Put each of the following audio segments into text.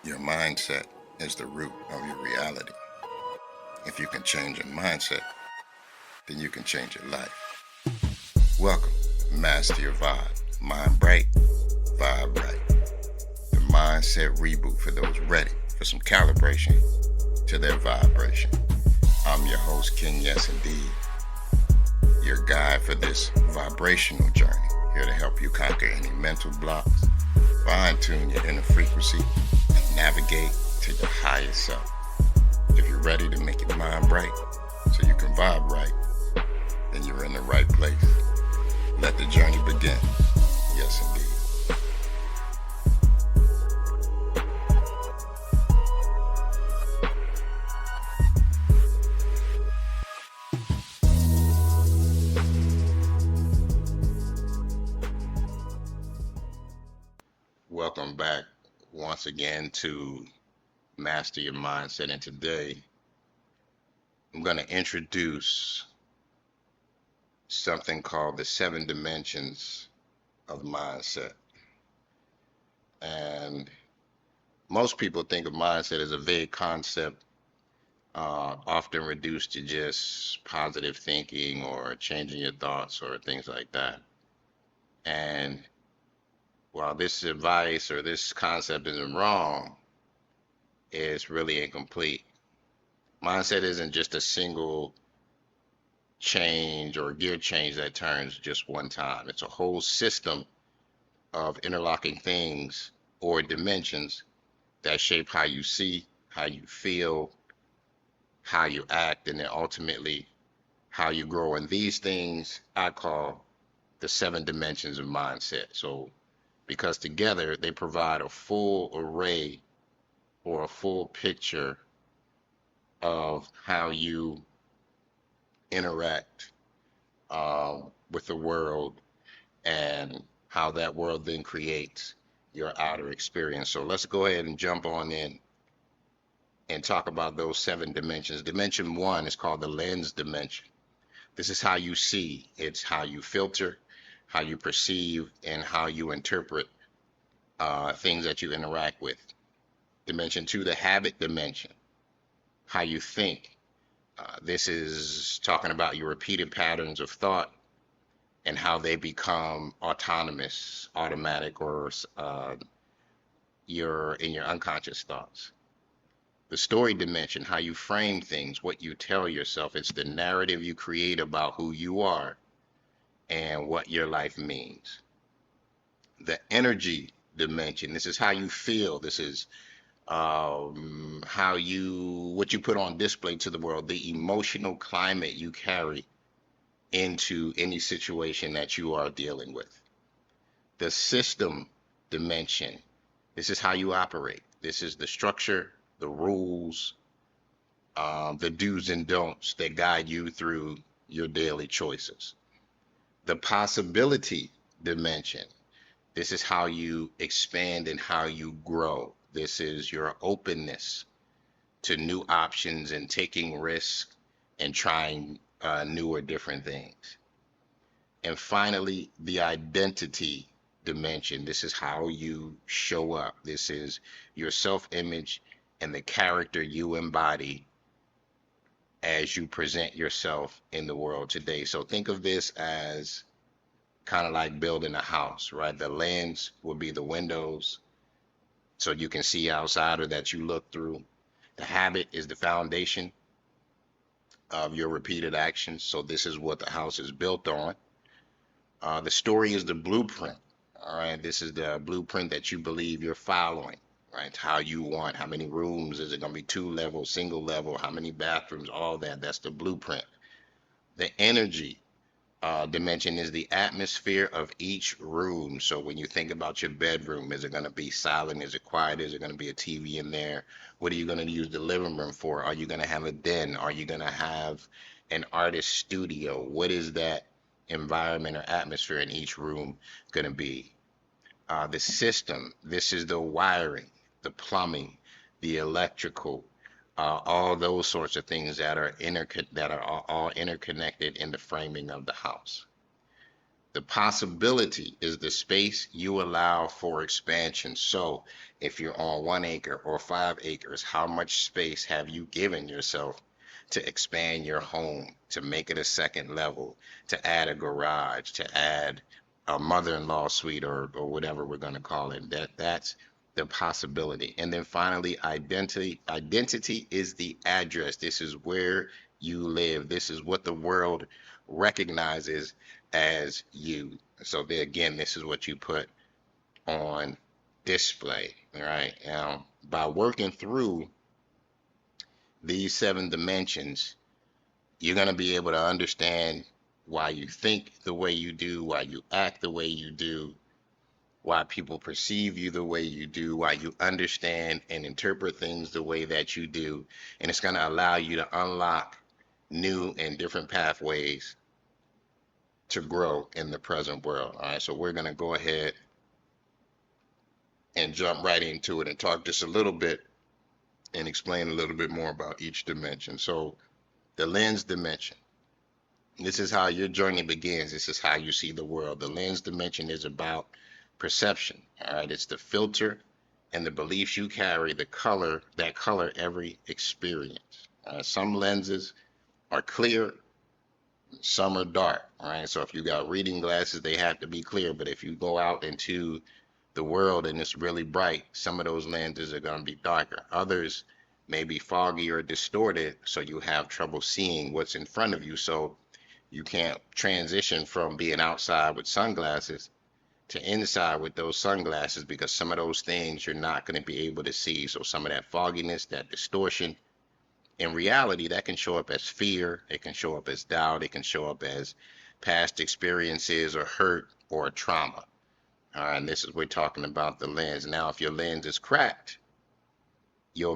Your mindset is the root of your reality. If you can change your mindset, then you can change your life. Welcome, Master Your Vibe. Mind bright, vibe right. The mindset reboot for those ready for some calibration to their vibration. I'm your host, King Yes Indeed, your guide for this vibrational journey, here to help you conquer any mental blocks, fine-tune your inner frequency, and navigate to your higher self. If you're ready to make your mind bright so you can vibe right, then you're in the right place. Let the journey begin. Yes, indeed. Welcome back once again to Master Your Mindset. And today I'm going to introduce something called the 7 dimensions of mindset. And most people think of mindset as a vague concept, often reduced to just positive thinking or changing your thoughts or things like that. And while this advice or this concept isn't wrong, it's really incomplete. Mindset isn't just a single change or gear change that turns just one time. It's a whole system of interlocking things or dimensions that shape how you see, how you feel, how you act, and then ultimately how you grow. And these things I call the 7 dimensions of mindset. So because together they provide a full array or a full picture of how you interact with the world and how that world then creates your outer experience. So let's go ahead and jump on in and talk about those 7 dimensions. Dimension 1 is called the lens dimension. This is how you see. It's how you filter, how you perceive, and how you interpret things that you interact with. Dimension 2, the habit dimension, how you think. This is talking about your repeated patterns of thought and how they become autonomous, automatic, or in your unconscious thoughts. The story dimension, how you frame things, what you tell yourself. It's the narrative you create about who you are and what your life means. The energy dimension, this is how you feel. This is what you put on display to the world, the emotional climate you carry into any situation that you are dealing with. The system dimension, this is how you operate. This is the structure, the rules, the do's and don'ts that guide you through your daily choices. The possibility dimension, this is how you expand and how you grow. This is your openness to new options and taking risks and trying new or different things. And finally, the identity dimension. This is how you show up. This is your self-image and the character you embody as you present yourself in the world today. So think of this as kind of like building a house, right? The lens will be the windows so you can see outside or that you look through. The habit is the foundation of your repeated actions. So this is what the house is built on. The story is the blueprint. All right. This is the blueprint that you believe you're following, right? How you want, how many rooms, is it going to be 2 levels, single level, how many bathrooms, all that. That's the blueprint. The energy dimension is the atmosphere of each room. So when you think about your bedroom, is it going to be silent? Is it quiet? Is it going to be a TV in there? What are you going to use the living room for? Are you going to have a den? Are you going to have an artist studio? What is that environment or atmosphere in each room going to be? The system, this is the wiring, the plumbing, the electrical, all those sorts of things that are all interconnected in the framing of the house. The possibility is the space you allow for expansion. So if you're on 1 acre or 5 acres, how much space have you given yourself to expand your home, to make it a second level, to add a garage, to add a mother-in-law suite, or whatever we're going to call it? That's the possibility. And then finally, identity. Identity is the address. This is where you live. This is what the world recognizes as you. So there again, this is what you put on display, right? Now, by working through these 7 dimensions, you're going to be able to understand why you think the way you do, why you act the way you do, why people perceive you the way you do, why you understand and interpret things the way that you do. And it's going to allow you to unlock new and different pathways to grow in the present world. All right, so we're going to go ahead and jump right into it and talk just a little bit and explain a little bit more about each dimension. So the lens dimension, this is how your journey begins. This is how you see the world. The lens dimension is about perception. All right, it's the filter and the beliefs you carry, the color that color every experience. Some lenses are clear, some are dark. All right, so if you got reading glasses, they have to be clear. But if you go out into the world and it's really bright, some of those lenses are going to be darker. Others may be foggy or distorted, so you have trouble seeing what's in front of you. So you can't transition from being outside with sunglasses to inside with those sunglasses, because some of those things you're not going to be able to see. So some of that fogginess, that distortion, in reality, that can show up as fear, it can show up as doubt, it can show up as past experiences or hurt or trauma. All right, and this is we're talking about the lens. Now, if your lens is cracked, you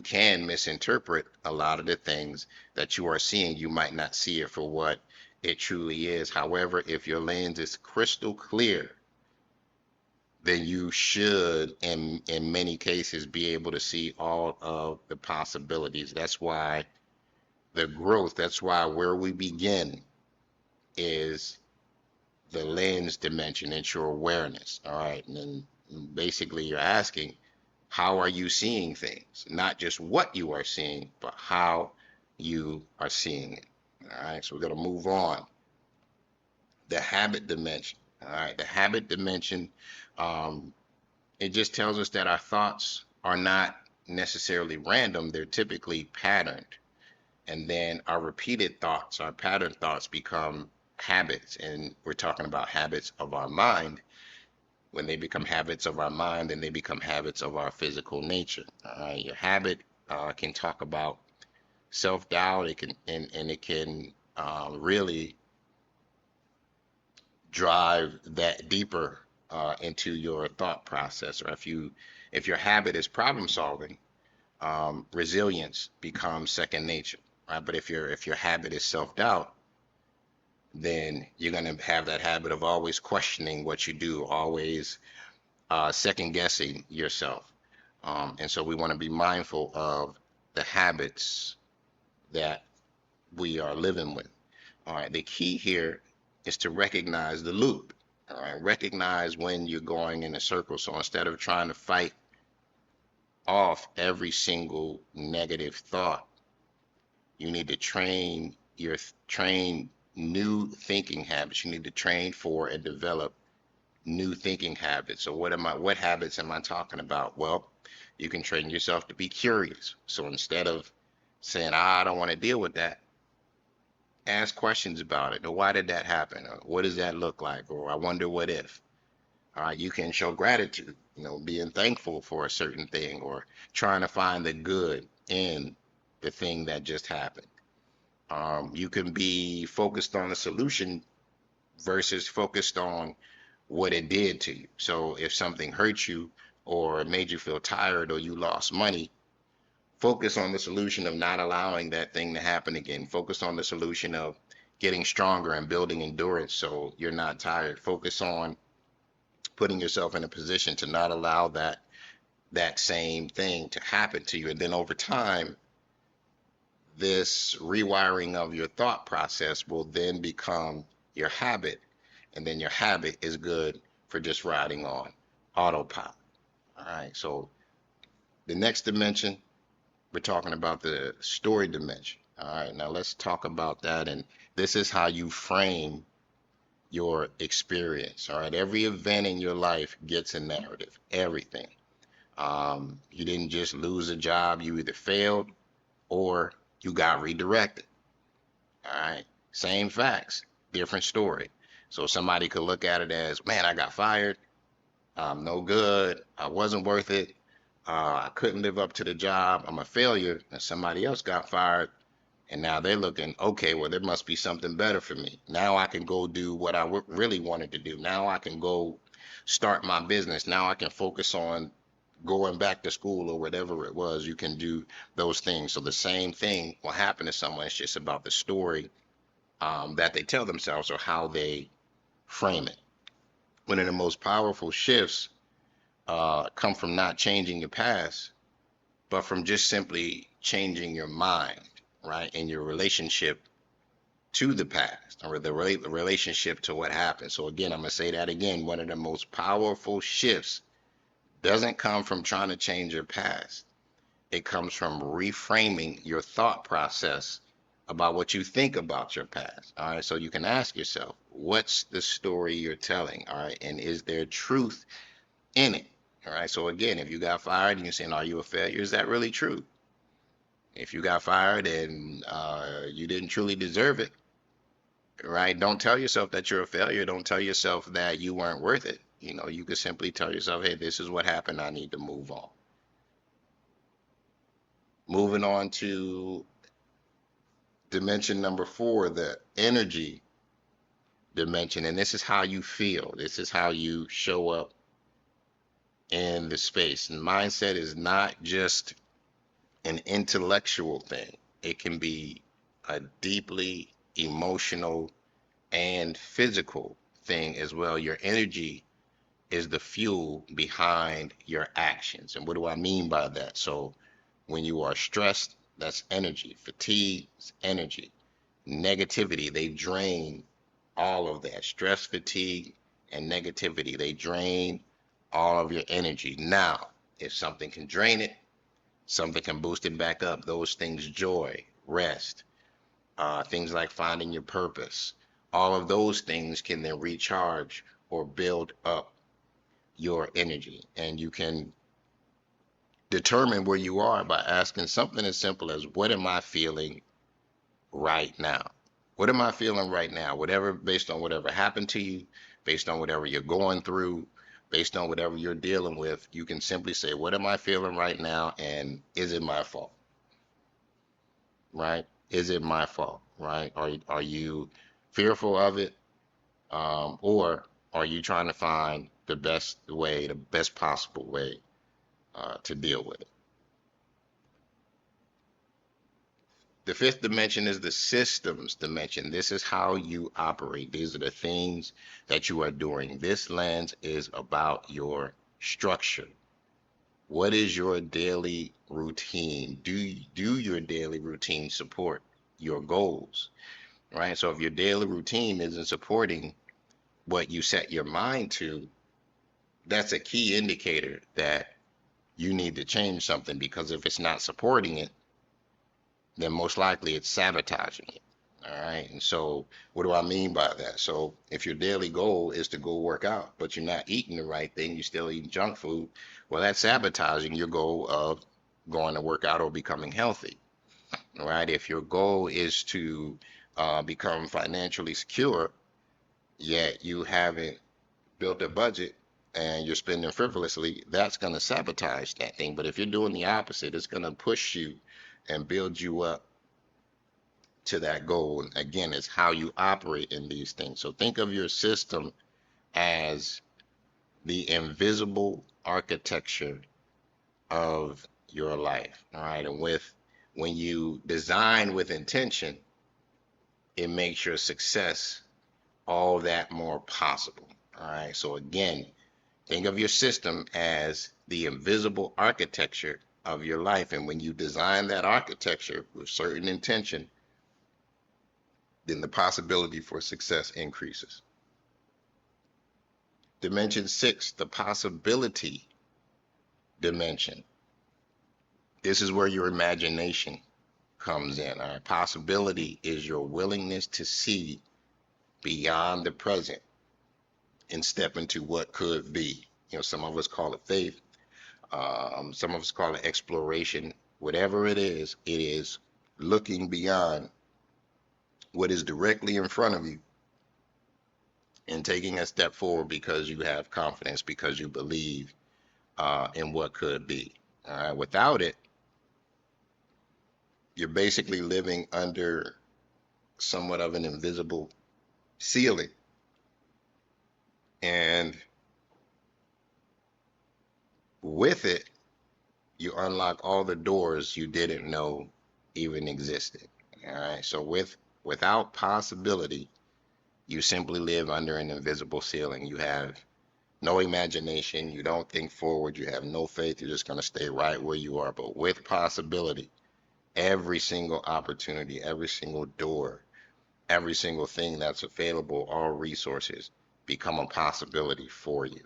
can misinterpret a lot of the things that you are seeing. You might not see it for what it truly is. However, if your lens is crystal clear, then you should, in many cases, be able to see all of the possibilities. That's why the growth, that's why where we begin is the lens dimension. It's your awareness. All right. And then basically you're asking, how are you seeing things? Not just what you are seeing, but how you are seeing it. All right. So we're going to move on. The habit dimension. All right. The habit dimension, it just tells us that our thoughts are not necessarily random. They're typically patterned. And then our repeated thoughts, our pattern thoughts, become habits. And we're talking about habits of our mind. When they become habits of our mind, then they become habits of our physical nature. Your habit can talk about self-doubt. It can and it can really drive that deeper into your thought process. Or if your habit is problem solving, resilience becomes second nature. Right? But if your habit is self-doubt, then you're going to have that habit of always questioning what you do, always second guessing yourself. And so we want to be mindful of the habits that we are living with. All right, the key here is to recognize the loop. All right, recognize when you're going in a circle. So instead of trying to fight off every single negative thought, you need to train new thinking habits. You need to train for and develop new thinking habits. So what habits am I talking about? Well, you can train yourself to be curious. So instead of saying, I don't want to deal with that, ask questions about it. Or why did that happen? Or what does that look like? Or I wonder what if. You can show gratitude, being thankful for a certain thing, or trying to find the good in the thing that just happened. You can be focused on a solution versus focused on what it did to you. So if something hurt you or made you feel tired or you lost money, focus on the solution of not allowing that thing to happen again. Focus on the solution of getting stronger and building endurance so you're not tired. Focus on putting yourself in a position to not allow that same thing to happen to you. And then over time, this rewiring of your thought process will then become your habit. And then your habit is good for just riding on autopilot. All right. So the next dimension, we're talking about the story dimension. All right. Now let's talk about that. And this is how you frame your experience. All right. Every event in your life gets a narrative, everything. You didn't just lose a job, you either failed or you got redirected. All right. Same facts, different story. So somebody could look at it as, man, I got fired. I'm no good. I wasn't worth it. I couldn't live up to the job. I'm a failure. And somebody else got fired. And now they're looking, okay, well, there must be something better for me. Now I can go do what I really wanted to do. Now I can go start my business. Now I can focus on going back to school or whatever it was. You can do those things. So the same thing will happen to someone. It's just about the story that they tell themselves or how they frame it. One of the most powerful shifts come from not changing your past, but from just simply changing your mind, right? And your relationship to the past or the relationship to what happened. So again, I'm going to say that again. One of the most powerful shifts doesn't come from trying to change your past. It comes from reframing your thought process about what you think about your past. All right. So you can ask yourself, what's the story you're telling? All right. And is there truth in it? All right. So again, if you got fired and you're saying, are you a failure? Is that really true? If you got fired and you didn't truly deserve it, right? Don't tell yourself that you're a failure. Don't tell yourself that you weren't worth it. You know, you could simply tell yourself, hey, this is what happened. I need to move on. Moving on to dimension number 4, the energy dimension. And this is how you feel. This is how you show up in the space. And mindset is not just an intellectual thing. It can be a deeply emotional and physical thing as well. Your energy is the fuel behind your actions. And what do I mean by that? So when you are stressed, that's energy. Fatigue is energy. Negativity, they drain all of that. Stress, fatigue, and negativity, they drain all of your energy. Now, if something can drain it, something can boost it back up. Those things, joy, rest, things like finding your purpose, all of those things can then recharge or build up your energy. And you can determine where you are by asking something as simple as, what am I feeling right now? What am I feeling right now? Whatever, based on whatever happened to you, based on whatever you're going through, based on whatever you're dealing with, you can simply say, what am I feeling right now? And is it my fault? Right? Is it my fault? Right? Are you fearful of it? Or are you trying to find the best way, the best possible way to deal with it? The fifth dimension is the systems dimension. This is how you operate. These are the things that you are doing. This lens is about your structure. What is your daily routine? Do your daily routine support your goals? Right? So if your daily routine isn't supporting what you set your mind to, that's a key indicator that you need to change something, because if it's not supporting it, then most likely it's sabotaging it. All right. And so, what do I mean by that? So, if your daily goal is to go work out, but you're not eating the right thing, you're still eating junk food, well, that's sabotaging your goal of going to work out or becoming healthy. All right. If your goal is to become financially secure, yet you haven't built a budget and you're spending frivolously, that's going to sabotage that thing. But if you're doing the opposite, it's going to push you and build you up to that goal. And again, it's how you operate in these things. So think of your system as the invisible architecture of your life. All right. And when you design with intention, it makes your success all that more possible. All right. So again, think of your system as the invisible architecture of your life. And when you design that architecture with certain intention, then the possibility for success increases. Dimension 6, the possibility dimension. This is where your imagination comes in. All right? Possibility is your willingness to see beyond the present and step into what could be. Some of us call it faith. Some of us call it exploration. Whatever it is looking beyond what is directly in front of you and taking a step forward because you have confidence, because you believe in what could be. All right? Without it, you're basically living under somewhat of an invisible ceiling. And with it, you unlock all the doors you didn't know even existed. All right. So without possibility, you simply live under an invisible ceiling. You have no imagination. You don't think forward. You have no faith. You're just going to stay right where you are. But with possibility, every single opportunity, every single door, every single thing that's available, all resources become a possibility for you.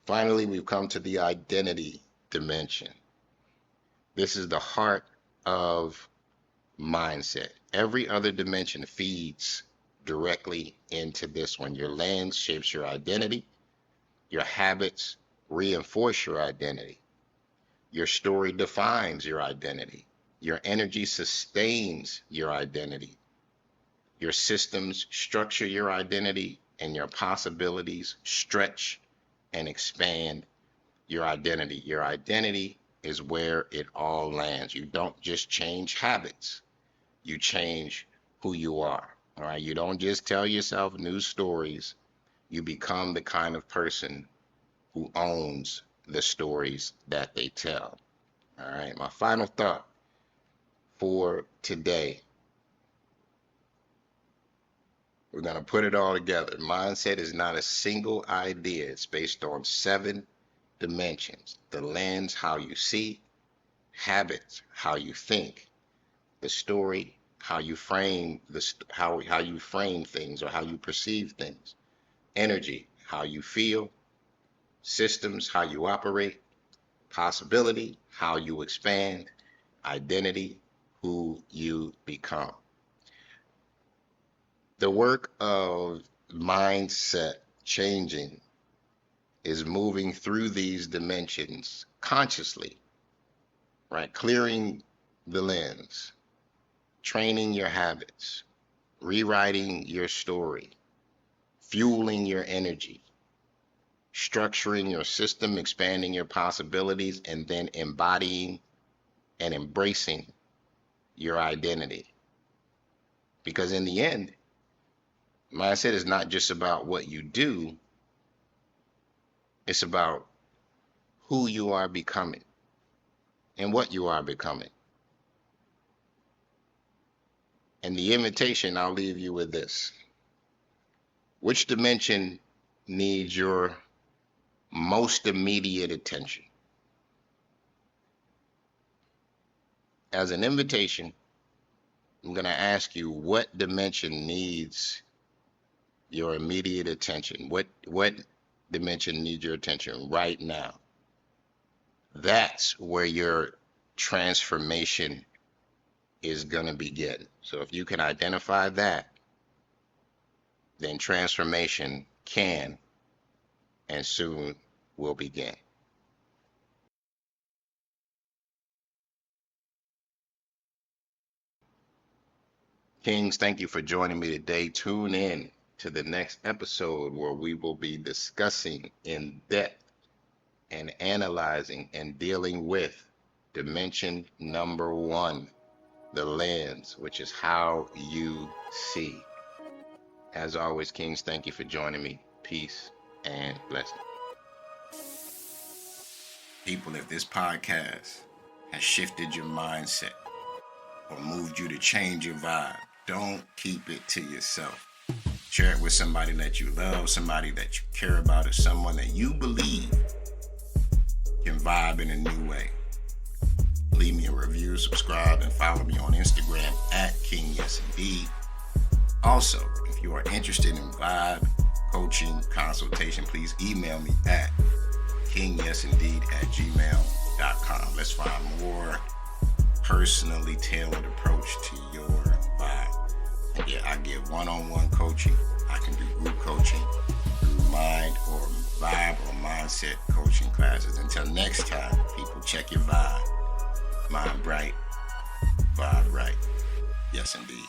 Finally, we've come to the identity dimension. This is the heart of mindset. Every other dimension feeds directly into this one. Your lens shapes your identity. Your habits reinforce your identity. Your story defines your identity. Your energy sustains your identity. Your systems structure your identity, and your possibilities stretch and expand your identity. Your identity is where it all lands. You don't just change habits, you change who you are. All right. You don't just tell yourself new stories. You become the kind of person who owns the stories that they tell. All right. My final thought for today. We're going to put it all together. Mindset is not a single idea. It's based on 7 dimensions. The lens, how you see; habits, how you think; the story, how you frame how you frame things or how you perceive things; energy, how you feel; systems, how you operate; possibility, how you expand; identity, who you become. The work of mindset changing is moving through these dimensions consciously, right? Clearing the lens, training your habits, rewriting your story, fueling your energy, structuring your system, expanding your possibilities, and then embodying and embracing your identity. Because in the end, mindset is not just about what you do, it's about who you are becoming and what you are becoming. And the invitation, I'll leave you with this. Which dimension needs your most immediate attention? As an invitation, I'm going to ask you, what dimension needs your immediate attention? What dimension needs your attention right now? That's where your transformation is going to begin. So if you can identify that, then transformation can and soon will begin. Kings, thank you for joining me today. Tune in to the next episode where we will be discussing in depth and analyzing and dealing with dimension number 1, the lens, which is how you see. As always, Kings, thank you for joining me. Peace and blessing. People, if this podcast has shifted your mindset or moved you to change your vibe, don't keep it to yourself. Share it with somebody that you love, somebody that you care about, or someone that you believe can vibe in a new way. Leave me a review, subscribe, and follow me on Instagram at KingYesIndeed. Also, if you are interested in vibe, coaching, consultation, please email me at kingyesindeed@gmail.com. Let's find more personally tailored approach to your vibe. And yeah, I give one-on-one coaching. I can do group coaching, through mind or vibe or mindset coaching classes. Until next time, people, check your vibe. Mind bright, vibe right. Yes, indeed.